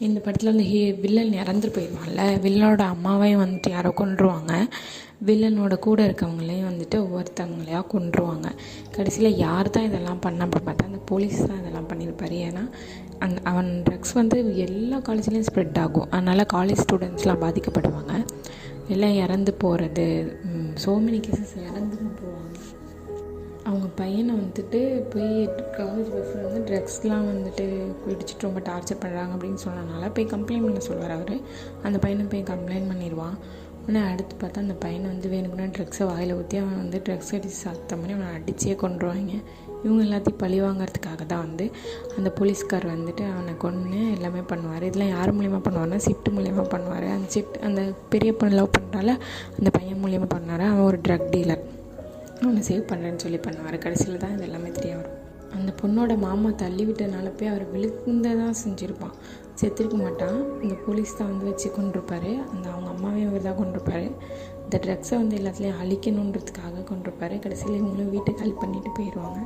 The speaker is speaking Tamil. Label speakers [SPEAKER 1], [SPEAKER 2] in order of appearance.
[SPEAKER 1] இந்த படத்தில் வந்து வில்லன் இறந்துட்டு போயிடுவான்ல, வில்லனோட அம்மாவையும் வந்துட்டு யாரோ கொன்றுவாங்க, வில்லனோட கூட இருக்கவங்களையும் வந்துட்டு ஒவ்வொருத்தவங்களையாக கொன்றுவாங்க. கடைசியில் யார் தான் இதெல்லாம் பண்ணப்போ பார்த்தா அந்த போலீஸ் தான் இதெல்லாம் பண்ணியிருப்பார். ஏன்னா அவன் ட்ரக்ஸ் வந்து எல்லா காலேஜ்லேயும் ஸ்ப்ரெட் ஆகும், அதனால் காலேஜ் ஸ்டூடெண்ட்ஸ்லாம் பாதிக்கப்படுவாங்க, எல்லாம் இறந்து போகிறது, ஸோ மெனி கேசஸ் இறந்து தான் போவாங்க. அவங்க பையனை வந்துட்டு போய் காலேஜ் பஸ்ஸில் வந்து ட்ரக்ஸ்லாம் வந்துட்டு குடிச்சிட்டு ரொம்ப டார்ச்சர் பண்ணுறாங்க அப்படின்னு சொன்னனால போய் கம்ப்ளைண்ட் பண்ண சொல்லுவார் அவர். அந்த பையனை போய் கம்ப்ளைண்ட் பண்ணிடுவான். ஆனால் அடுத்து பார்த்தா அந்த பையனை வந்து வேணுக்குன்னா ட்ரக்ஸை வாயில் ஊற்றி அவன் வந்து ட்ரக்ஸ் அடித்து சாத்த மாதிரி அவனை அடித்தே கொன்றுவாங்க. இவங்க எல்லாத்தையும் பழி வாங்கிறதுக்காக தான் வந்து அந்த போலீஸ்கார் வந்துட்டு அவனை கொன்று எல்லாமே பண்ணுவார். இதெல்லாம் யார் மூலியமாக பண்ணுவார்னா சிட்டு மூலியமாக பண்ணுவார். அந்த பெரிய பொண்ணு லவ் பண்ணுறால அந்த பையன் மூலியமாக பண்ணார். அவன் ஒரு ட்ரக் டீலர், அவனை சேவ் பண்ணுறேன்னு சொல்லி பண்ணுவார். கடைசியில் தான் இது எல்லாமே தெரிய வரும். அந்த பொண்ணோட மாமா தள்ளி விட்டனால போய் அவர் விழுந்ததான் செஞ்சுருப்பான், செத்துருக்க மாட்டான். இந்த போலீஸ் தான் வந்து வச்சு கொண்டிருப்பார். அவங்க அம்மாவையும் அவர் தான் கொண்டிருப்பார். இந்த ட்ரக்ஸை வந்து எல்லாத்துலேயும் அழிக்கணுன்றதுக்காக கொண்டிருப்பார். கடைசியில் இவங்களும் வீட்டை காலி பண்ணிட்டு போயிடுவாங்க.